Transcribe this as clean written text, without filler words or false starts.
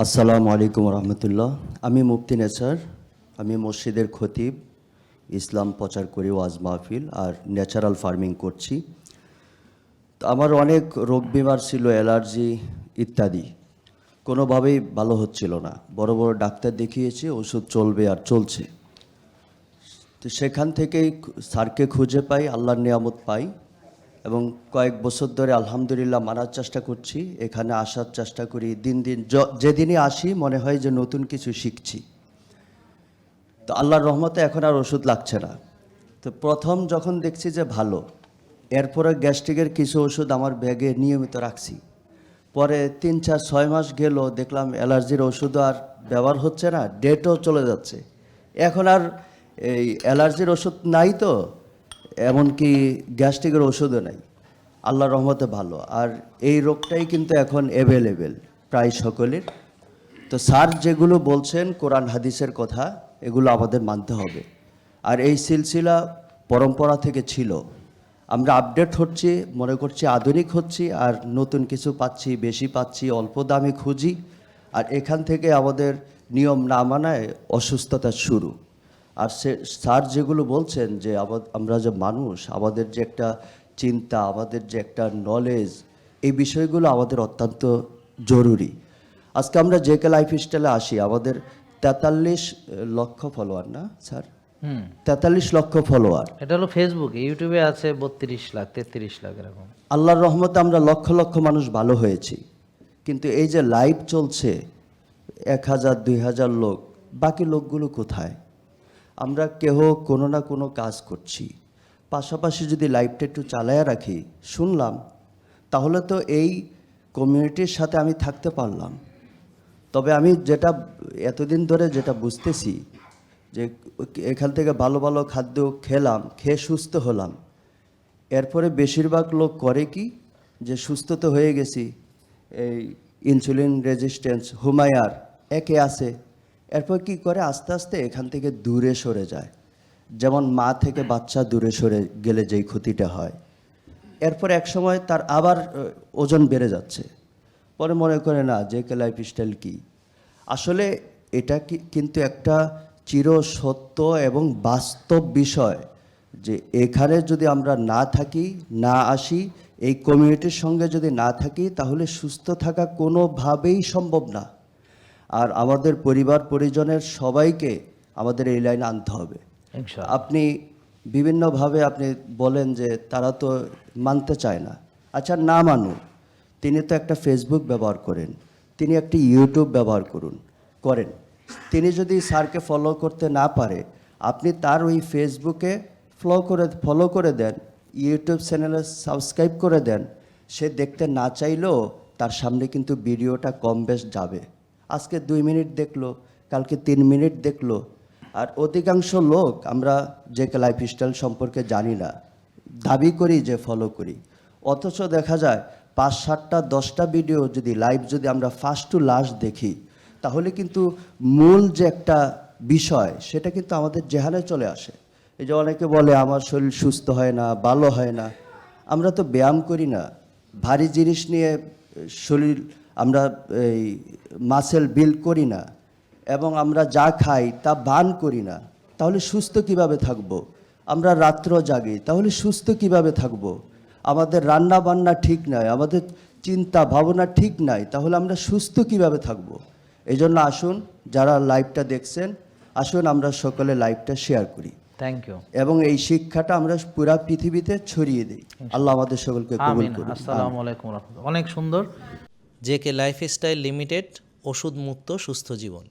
আসসালামু আলাইকুম রহমতুল্লাহ। আমি মুফতি নেসার। আমি মসজিদের খতিব, ইসলাম প্রচার করি, ওয়াজ মাহফিল আর ন্যাচারাল ফার্মিং করছি। তো আমার অনেক রোগ বিমার ছিল, অ্যালার্জি ইত্যাদি, কোনোভাবেই ভালো হচ্ছিল না। বড় বড় ডাক্তার দেখিয়েছি, ওষুধ চলবে আর চলছে। তো সেখান থেকেই স্যারকে খুঁজে পাই, আল্লাহর নিয়ামত পাই এবং কয়েক বছর ধরে আলহামদুলিল্লাহ মানার চেষ্টা করছি, এখানে আসার চেষ্টা করি। দিন দিন যেদিনই আসি মনে হয় যে নতুন কিছু শিখছি। তো আল্লাহর রহমতে এখন আর ওষুধ লাগছে না। তো প্রথম যখন দেখছি যে ভালো, এরপরে গ্যাস্ট্রিকের কিছু ওষুধ আমার ব্যাগে নিয়মিত রাখছি। পরে 3-4-6 মাস গেল, দেখলাম অ্যালার্জির ওষুধও আর ব্যবহার হচ্ছে না, ডেটও চলে যাচ্ছে। এখন আর এই অ্যালার্জির ওষুধ নাই, তো এমনকি গ্যাস্ট্রিকের ওষুধও নাই। আল্লাহর রহমতে ভালো। আর এই রোগটাই কিন্তু এখন অ্যাভেলেবেল প্রায় সকলের। তো স্যার যেগুলো বলছেন কোরআন হাদিসের কথা, এগুলো আমাদের মানতে হবে। আর এই সিলসিলা পরম্পরা থেকে ছিল। আমরা আপডেট হচ্ছি, মনে করছি আধুনিক হচ্ছি, আর নতুন কিছু পাচ্ছি, বেশি পাচ্ছি, অল্প দামে খুঁজি। আর এখান থেকে আমাদের নিয়ম না মানায় অসুস্থতা শুরু। আর স্যার যেগুলো বলছেন যে আমরা যে মানুষ, আমাদের যে একটা চিন্তা, আমাদের যে একটা নলেজ, এই বিষয়গুলো আমাদের অত্যন্ত জরুরি। আজকে আমরা জেকে লাইফস্টাইলে আসি, আমাদের 43 লক্ষ ফলোয়ার, না স্যার? 43 লক্ষ ফলোয়ার। এটা হলো ফেসবুকে, ইউটিউবে আছে 32 লাখ 33 লাখ এরকম। আল্লাহর রহমতে আমরা লক্ষ লক্ষ মানুষ ভালো হয়েছি। কিন্তু এই যে লাইভ চলছে 1000-2000 লোক, বাকি লোকগুলো কোথায়? আমরা কেহ কোনো না কোনো কাজ করছি, পাশাপাশি যদি লাইভটা একটু চালায়া রাখি, শুনলাম, তাহলে তো এই কমিউনিটির সাথে আমি থাকতে পারলাম। তবে আমি যেটা এতদিন ধরে যেটা বুঝতেছি, যে এখান থেকে ভালো ভালো খাদ্য খেলাম, খেয়ে সুস্থ হলাম, এরপরে বেশিরভাগ লোক করে কি, যে সুস্থ তো হয়ে গেছি, এই ইনসুলিন রেজিস্ট্যান্স, হুমায়ার একে আছে, এরপর কি করে আস্তে আস্তে এখান থেকে দূরে সরে যায়। যেমন মা থেকে বাচ্চা দূরে সরে গেলে যেই ক্ষতিটা হয়, এরপর এক সময় তার আবার ওজন বেড়ে যাচ্ছে। পরে মনে করে না যে কে লাইফস্টাইল কী। আসলে এটা কিন্তু একটা চিরসত্য এবং বাস্তব বিষয়, যে এখানে যদি আমরা না থাকি, না আসি, এই কমিউনিটির সঙ্গে যদি না থাকি, তাহলে সুস্থ থাকা কোনোভাবেই সম্ভব না। আর আমাদের পরিবার পরিজনের সবাইকে আমাদের এই লাইনে আনতে হবে। আপনি বিভিন্নভাবে আপনি বলেন যে তারা তো মানতে চায় না। আচ্ছা, না মানুন, তিনি তো একটা ফেসবুক ব্যবহার করেন, তিনি একটি ইউটিউব ব্যবহার করেন। তিনি যদি স্যারকে ফলো করতে না পারে, আপনি তার ওই ফেসবুকে ফলো করে দেন, ইউটিউব চ্যানেলে সাবস্ক্রাইব করে দেন। সে দেখতে না চাইলেও তার সামনে কিন্তু ভিডিওটা কম বেশ যাবে। আজকে 2 মিনিট দেখলো, কালকে 3 মিনিট দেখলো। আর অধিকাংশ লোক আমরা যে লাইফস্টাইল সম্পর্কে জানি না, দাবি করি যে ফলো করি, অথচ দেখা যায় 5-7টা 10টা ভিডিও যদি লাইভ যদি আমরা ফার্স্ট টু লাস্ট দেখি, তাহলে কিন্তু মূল যে একটা বিষয়, সেটা কিন্তু আমাদের জেহানে চলে আসে। এই যে অনেকে বলে আমার শরীর সুস্থ হয় না, ভালো হয় না। আমরা তো ব্যায়াম করি না, ভারী জিনিস নিয়ে শরীর আমরা এই মাসেল বিল্ড করি না, এবং আমরা যা খাই তা বার্ন করি না, তাহলে সুস্থ কিভাবে থাকব? আমরা রাত্র জাগি, তাহলে সুস্থ কিভাবে থাকব? আমাদের রান্না বান্না ঠিক নাই, আমাদের চিন্তা ভাবনা ঠিক নাই, তাহলে আমরা সুস্থ কিভাবে থাকব? এই জন্য আসুন, যারা লাইভটা দেখছেন, আসুন আমরা সকলে লাইভটা শেয়ার করি। Thank you. এবং এই শিক্ষাটা আমরা পুরা পৃথিবীতে ছড়িয়ে দিই। আল্লাহ আমাদের সকলকে কবুল করুন। আসসালামু আলাইকুম ওয়া রাহমাতুল্লাহ। অনেক সুন্দর। জেকে লাইফস্টাইল লিমিটেড, ওষুধ মুক্ত সুস্থ জীবন।